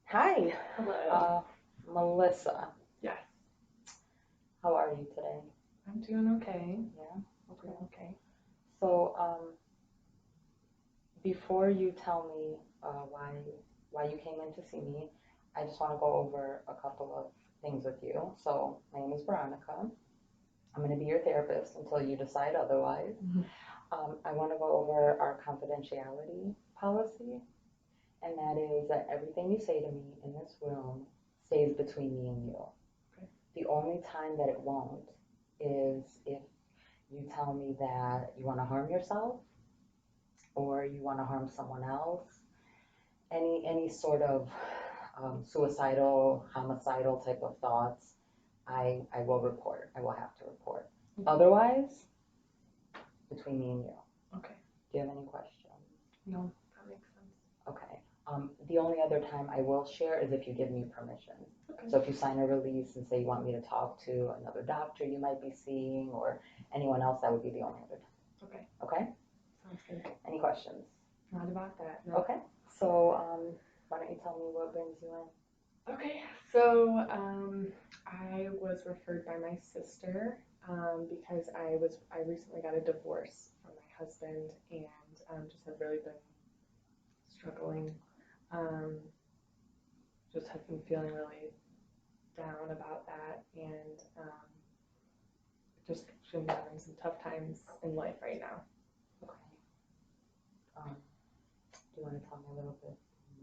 Hi, Hello. Melissa. Yes, How are you today? I'm doing okay. Yeah. Doing Okay. okay. So, before you tell me why you came in to see me, I just want to go over a couple of things with you. So, my name is Veronika. I'm going to be your therapist until you decide otherwise. Mhm. I want to go over our confidentiality policy, and that is that everything you say to me in this room stays between me and you. Okay. The only time that it won't is if you tell me that you want to harm yourself or you want to harm someone else, any sort of suicidal, homicidal type of thoughts, I will report. I will have to report. Otherwise, between me and you. Okay. Do you have any questions? No, that makes sense. Okay. The only other time I will share is if you give me permission. Okay. So if you sign a release and say you want me to talk to another doctor you might be seeing or anyone else, that would be the only other time. Okay. Okay? Sounds good. Any questions? Not about that. No. Okay. So why don't you tell me what brings you in? Okay. So, I was referred by my sister because I recently got a divorce from my husband and just have really been struggling. Um, just have been feeling really down about that and just been having some tough times in life right now. Okay. Do you want to tell me a little bit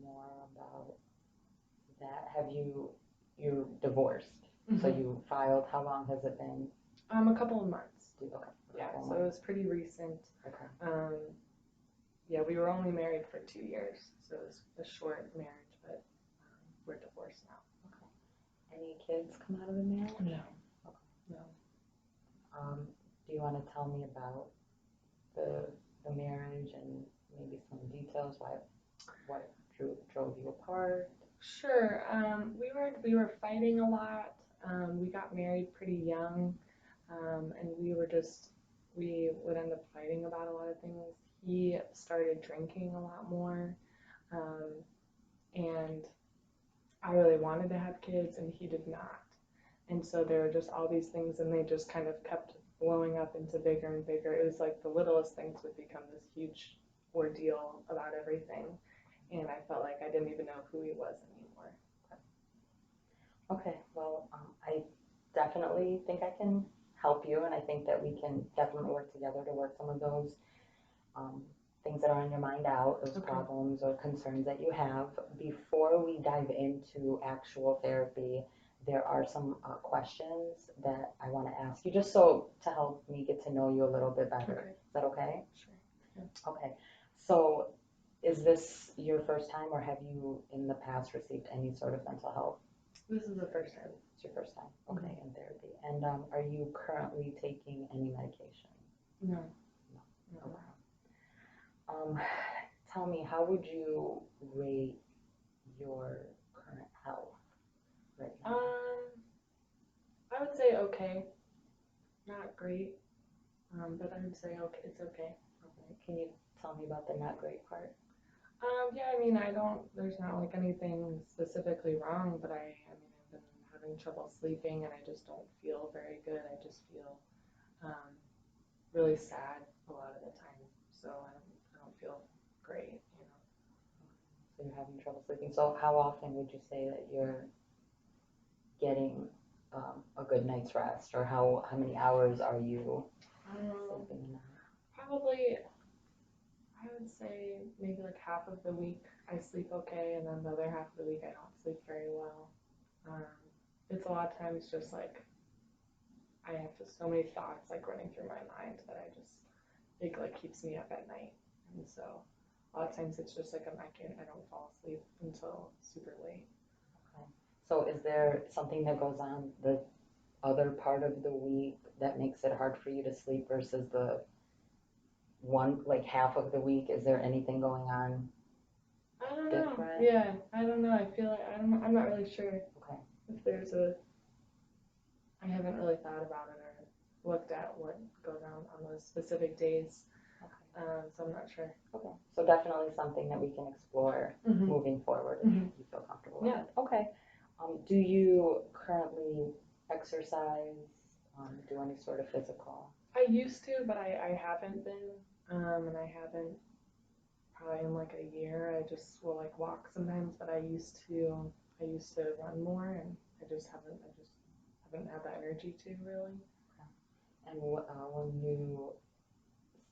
more about that? You're divorced, so Mm-hmm. you filed, how long has it been? A couple of months. Okay, a Yeah, couple so it months. was pretty recent. Okay. Um, yeah, we were only married for 2 years, so it was a short marriage, but we're divorced now. Okay. Any kids come out of the marriage? No, Okay. no. Do you want to tell me about the the marriage and maybe some details? What drove you apart? Sure. We were fighting a lot. We got married pretty young, and we would end up fighting about a lot of things. He started drinking a lot more, um, and I really wanted to have kids, and he did not. And so there were just all these things, and they just kind of kept blowing up into bigger and bigger. It was like the littlest things would become this huge ordeal about everything, and I felt like I didn't even know who he was anymore. Okay, well, I definitely think I can help you, and I think that we can definitely work together to work some of those um, things that are on your mind out, those Okay. problems or concerns that you have. Before we dive into actual therapy, there are some questions that I want to ask you just so to help me get to know you a little bit better. Okay. Is that okay? Sure. Yeah. Okay. So, is this your first time, or have you in the past received any sort of mental health? This is the first time. It's your first time, okay, in therapy. And are you currently taking any medication? No. No. No. Okay. Um, Tell me, how would you rate your current health right now? I would say okay. Not great. But I would say okay. It's okay. Okay. Can you tell me about the not great part? Yeah, I mean, I don't, there's not like anything specifically wrong, but I've been having trouble sleeping and I just don't feel very good. I just feel um, really sad a lot of the time. So I don't feel great. So you're having trouble sleeping. So how often would you say that you're getting a good night's rest, or how many hours are you sleeping a night? Probably, I would say maybe like half of the week I sleep okay, and then the other half of the week I don't sleep very well. Um, it's a lot of times just like I have just so many thoughts like running through my mind that it like keeps me up at night, and so a lot of times it's just like I don't fall asleep until super late. Okay. So is there something that goes on the other part of the week that makes it hard for you to sleep versus the one, like half of the week? Is there anything going on I don't know. different? Yeah, I don't know. I feel like I'm not really sure Okay. if there's a. I haven't really thought about it or looked at what goes on those specific days. Okay. so I'm not sure. Okay, so definitely something that we can explore Mm-hmm. moving forward if Mm-hmm. you feel comfortable with Yeah. it. Okay. Do you currently exercise, do any sort of physical? I used to, but I haven't been, and I haven't probably in like a year. I just will like walk sometimes, but I used to run more, and I just haven't had the energy to really. And when you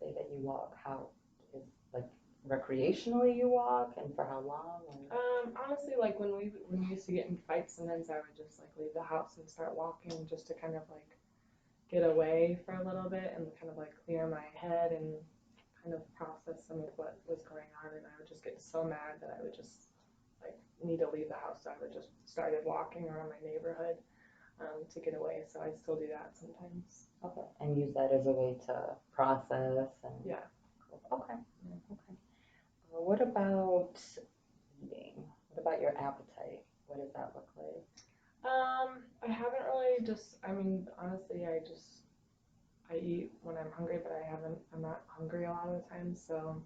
say that you walk, how is like recreationally you walk, and for how long? Or? Honestly, like when we used to get in fights, sometimes I would just like leave the house and start walking just to kind of like get away for a little bit and kind of like clear my head and kind of process some of what was going on. And I would just get so mad that I would just like need to leave the house. So I would just started walking around my neighborhood to get away. So I still do that sometimes. Okay, and use that as a way to process and. Yeah. Okay. Okay. What about eating? What about your appetite? What does that look like? I haven't really I mean, honestly, I eat when I'm hungry, but I'm not hungry a lot of the time, so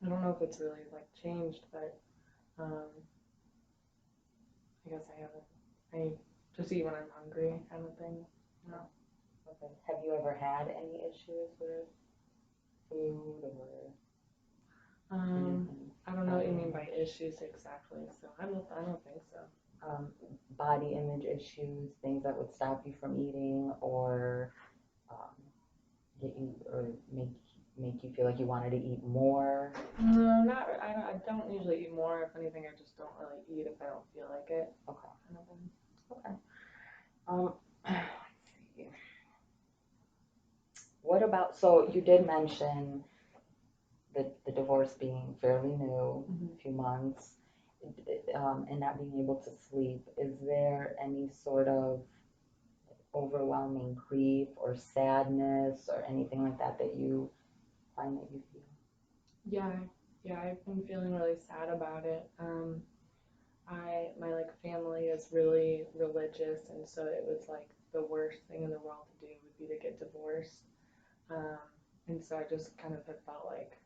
I don't know if it's really like changed, but um, I guess I haven't. I just eat when I'm hungry, kind of thing. No. Okay. Have you ever had any issues with food or anything? I don't know what you mean by issues exactly, so I don't think so. Body image issues, things that would stop you from eating or um, get you or make you feel like you wanted to eat more. No, not. I don't usually eat more. If anything, I just don't really eat if I don't feel like it. Okay. Kind of thing. Okay. Let's see. What about, so you did mention the divorce being fairly new, Mm-hmm. a few months, and not being able to sleep. Is there any sort of overwhelming grief or sadness or anything like that that you find that you feel? Yeah, I've been feeling really sad about it. My like family is really religious, and so it was like the worst thing in the world to do would be to get divorced. Um, and so I just kind of have felt like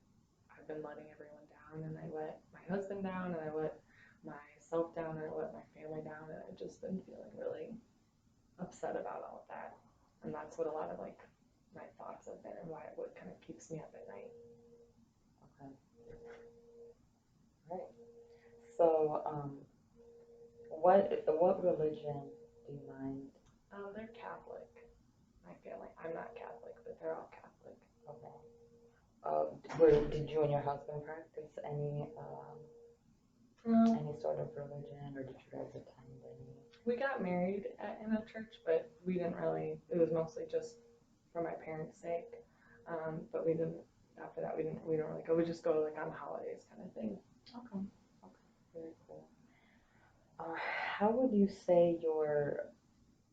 I've been letting everyone down, and I let my husband down, and I let myself down, and I let my family down, and I've just been feeling really upset about all of that. And that's what a lot of like my thoughts have been, and why what kind of keeps me up at night. Okay. Right. So, what religion do you mind? They're Catholic. My family. I'm not Catholic, but they're all Catholic. Okay. Did you and your husband practice any sort of religion, or did you guys attend any? We got married in a church, but we didn't really. It was mostly just for my parents' sake. But we didn't. After that, we didn't. We don't really go. We just go like on holidays, kind of thing. Okay. Okay. Very cool. How would you say your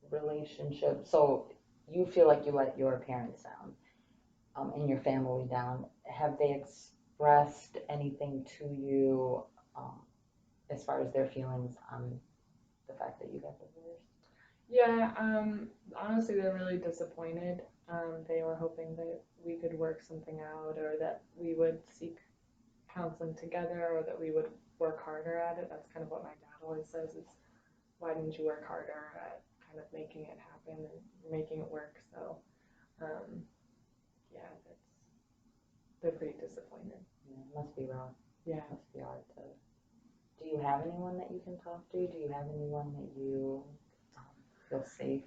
relationship? So you feel like you let your parents down, and your family down. Have they expressed anything to you, um, as far as their feelings on the fact that you got divorced? Yeah. Honestly, they're really disappointed. They were hoping that we could work something out, or that we would seek counseling together, or that we would work harder at it. That's kind of what my dad always says: is why didn't you work harder at kind of making it happen and making it work? So, yeah, they're pretty disappointed. Yeah, it must be rough. Yeah. It must be hard to. Do you have anyone that you can talk to? Do you have anyone that you feel safe?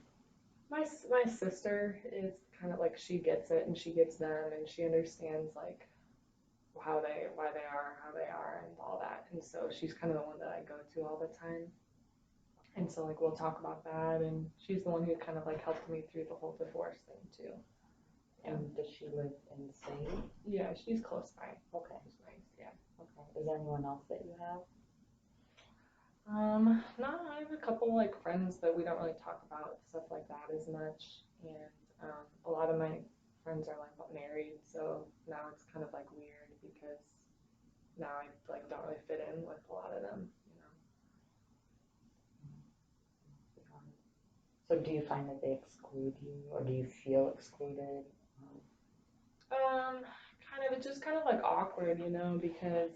My sister is kind of like, she gets it, and she gets them, and she understands like why they are how they are and all that, and so she's kind of the one that I go to all the time. And so like we'll talk about that, and she's the one who kind of like helped me through the whole divorce thing too. And does she live in the state? Yeah, she's close by. Okay. She's nice. Yeah. Okay. Is there anyone else that you have? No, I have a couple like friends, but we don't really talk about stuff like that as much. And a lot of my friends are like married, so now it's kind of like weird because now I like don't really fit in with a lot of them, you know. So do you find that they exclude you, or do you feel excluded? Um, It's just kind of like awkward, because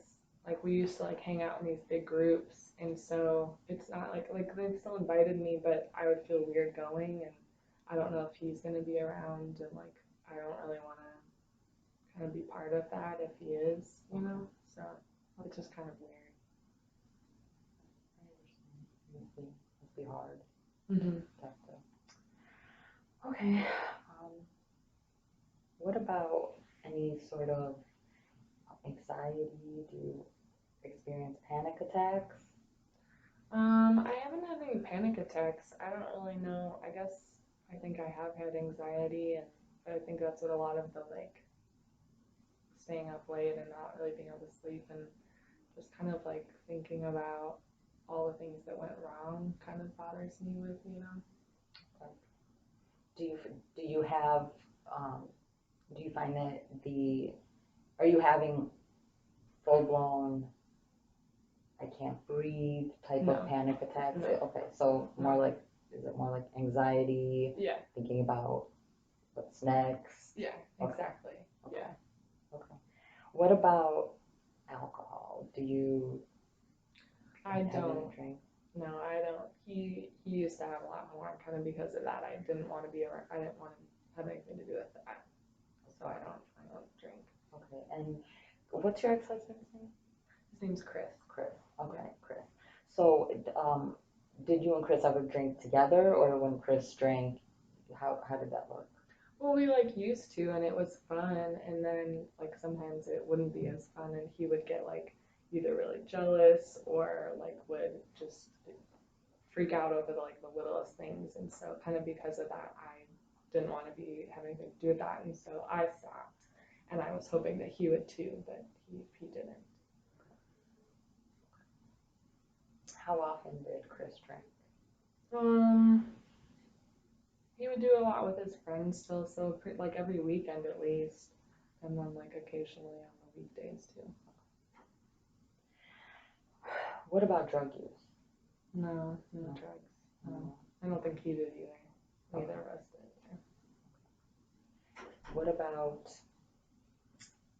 like we used to like hang out in these big groups, and so it's not like they've still invited me, but I would feel weird going, and I don't know if he's gonna be around, and like I don't really want to kind of be part of that if he is. So it's just kind of weird. I understand. Must be hard. Mhm. Have to. Okay. Um, what about any sort of anxiety? Do you experience panic attacks? I haven't had any panic attacks. I don't really know. I guess I think I have had anxiety, and I think that's what a lot of the like staying up late and not really being able to sleep and just kind of like thinking about all the things that went wrong kind of bothers me with. Do you do you have um, do you find that the are you having full blown I can't breathe type of No, panic attacks? no, Okay, so more no. like is it more like anxiety, Yeah, thinking about what's next? yeah, Okay, exactly. okay, Yeah. okay. What about alcohol? Do you I have any don't. drink? No, I don't. He used to have a lot more, kind of because of that. I didn't want to be around. I didn't want to have anything to do with that. So Okay, I don't drink. okay. And what's your ex-husband's name? His name's Chris. Chris. Yeah. Okay, Chris. So, did you and Chris ever drink together, or when Chris drank, how did that look? Well, we like used to, and it was fun. And then like sometimes it wouldn't be as fun, and he would get like either really jealous or like would just freak out over like the littlest things. And so kind of because of that, I didn't want to be have anything to do with that, and so I stopped. And I was hoping that he would too, but he didn't. How often did Chris drink? Um, he would do a lot with his friends still, so like every weekend at least, and then like occasionally on the weekdays too. What about drug use? No, no No. drugs. No. I don't think he did either. Okay. Neither of us did. What about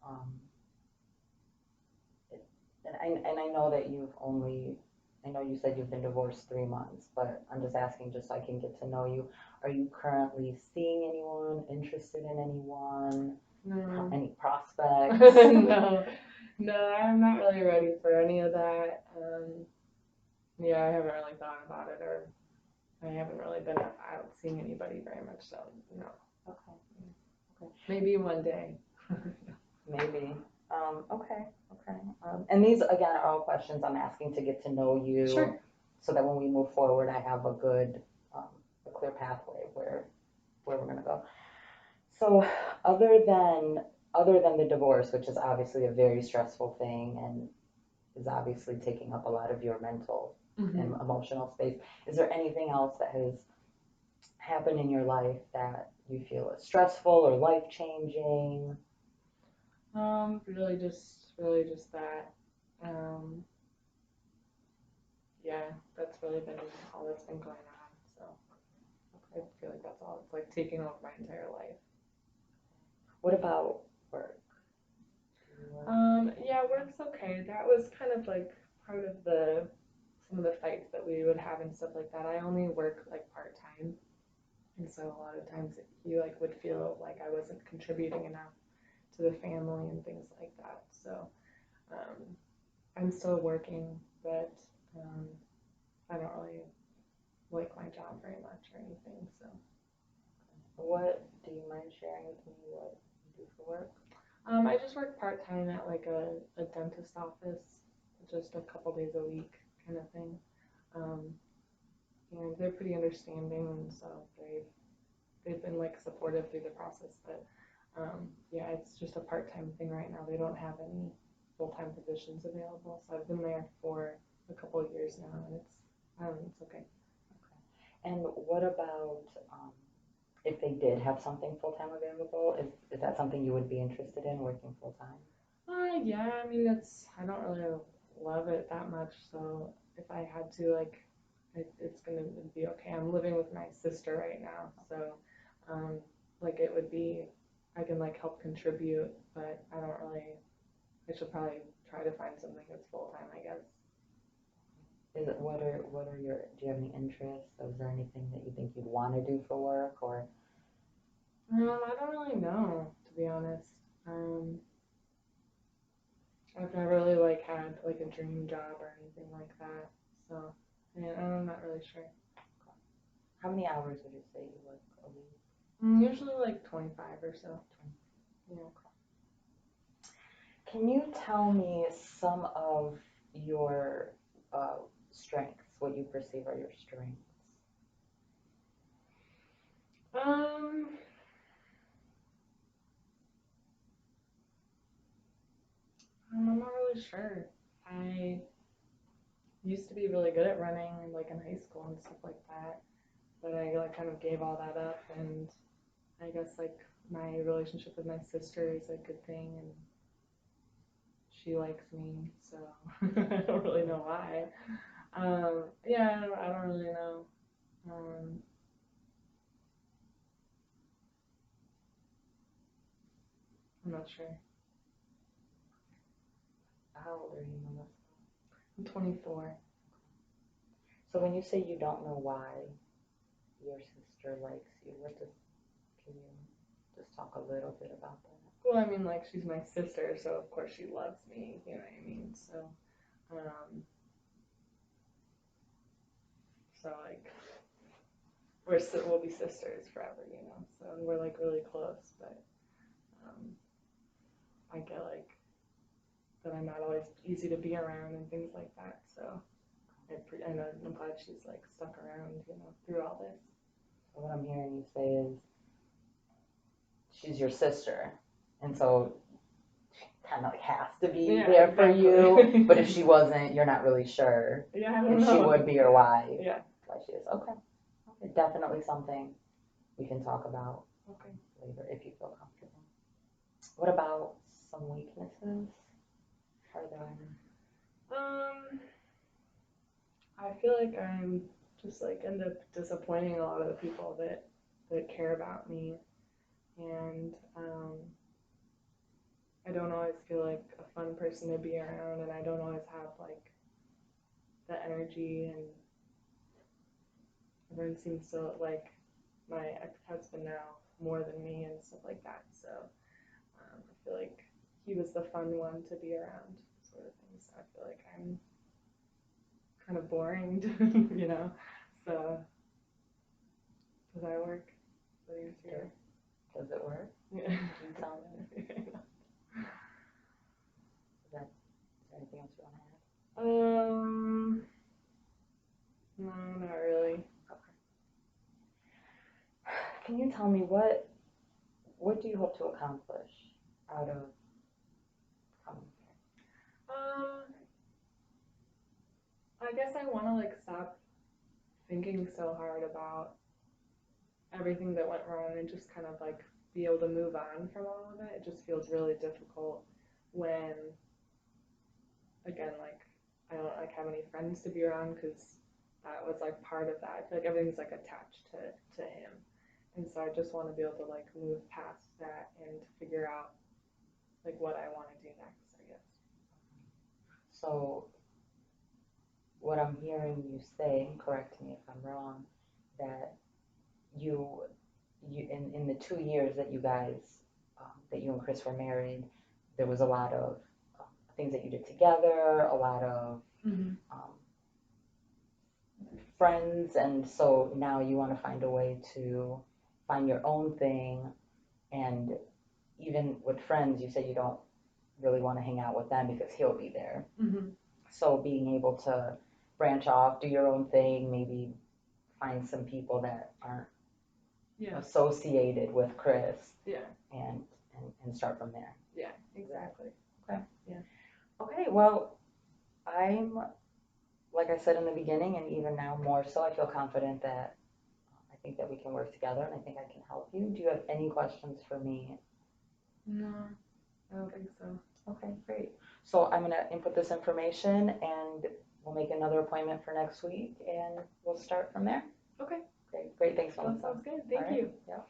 um, and I know that I know you said you've been divorced 3 months, but I'm just asking just so I can get to know you. Are you currently seeing anyone, interested in anyone, No, any prospects? no, no. I'm not really ready for any of that. Yeah, I haven't really thought about it, or I haven't really been out seeing anybody very much. So no, Okay, okay. maybe one day. Maybe. Okay, okay. And these again are all questions I'm asking to get to know you, Sure. so that when we move forward, I have a good, a clear pathway where we're gonna go. So, other than the divorce, which is obviously a very stressful thing and is obviously taking up a lot of your mental and Mm-hmm. emotional space, is there anything else that has happened in your life that you feel is stressful or life changing? Really just that. Um, yeah, that's really been all that's been going on. So I feel like that's all. It's like taking over my entire life. What about work? Yeah, work's okay. That was kind of like part of the some of the fights that we would have and stuff like that. I only work like part time, and so a lot of times he like would feel like I wasn't contributing enough to the family and things like that. So um, I'm still working, but um, I don't really like my job very much or anything. So What do you mind sharing with me what you do for work? I just work part time at like a dentist office, just a couple days a week kind of thing. Um, and they're pretty understanding, and so they've been like supportive through the process. But yeah, it's just a part time thing right now. They don't have any full time positions available, so I've been there for a couple of years now, and it's okay. And what about if they did have something full time available? Is that something you would be interested in working full time? Yeah, I mean I don't really love it that much, so if I had to like it's gonna be okay. I'm living with my sister right now, so like it would be I can like help contribute, but I don't really. I should probably try to find something that's full time, I guess. What are your, do you have any interests? Is there anything that you think you'd want to do for work or? I don't really know, to be honest. I've never really like had like a dream job or anything like that, so yeah, I'm not really sure. How many hours would you say you work a week? Usually like 25 or so. Yeah. Can you tell me some of your strengths, what you perceive are your strengths? I'm not really sure. I used to be really good at running, like in high school and stuff like that, but I like kind of gave all that up, and I guess like my relationship with my sister is a good thing, and she likes me, so I don't really know why. Yeah, I don't really know. Um, I'm not sure. How old are you, Melissa? I'm 24. So when you say you don't know why your sister likes you, can you just talk a little bit about that? Well, I mean, like she's my sister, so of course she loves me. You know what I mean? Um, so like we'll be sisters forever, you know. So we're like really close, but um, I get like that I'm not always easy to be around and things like that. So I'm glad she's like stuck around, you know, through all this. So what I'm hearing you say is she's your sister, and so she kind of like has to be there for you. But if she wasn't, you're not really sure if she would be or why. Yeah. Why she is. Okay. Definitely something we can talk about later if you feel comfortable. What about some weaknesses? Are there any? I feel like I'm just like end up disappointing a lot of the people that care about me, and I don't always feel like a fun person to be around, and I don't always have like the energy, and everyone seems to like my ex-husband now more than me and stuff like that. So I feel like he was the fun one to be around, sort of thing. So I feel like I'm kind of boring, you know. So does that work? Does it work? Yeah. Can you tell me? Is there anything else you want to add? No, not really. Okay. Can you tell me what do you hope to accomplish out of coming here? I guess I want to like stop thinking so hard about everything that went wrong and just kind of like be able to move on from all of it. It just feels really difficult when, again, like I don't like have any friends to be around because that was like part of that. I feel like everything's like attached to him, and so I just want to be able to like move past that and figure out like what I want to do next, I guess. So what I'm hearing you say, correct me if I'm wrong, that you in the 2 years that you guys that you and Chris were married, there was a lot of things that you did together, a lot of friends, and so now you want to find a way to find your own thing. And even with friends, you say you don't really want to hang out with them because he'll be there. So being able to branch off, do your own thing, maybe find some people that aren't associated with Chris. And start from there. Yeah, exactly. Okay. Yeah. Okay, well, I'm, like I said in the beginning, and even now more so, I feel confident that I think that we can work together, and I think I can help you. Do you have any questions for me? No, I don't think so. Okay, great. So I'm going to input this information, and we'll make another appointment for next week, and we'll start from there. Okay. Great. Thanks, That Melissa. sounds good. Thank you. Yeah.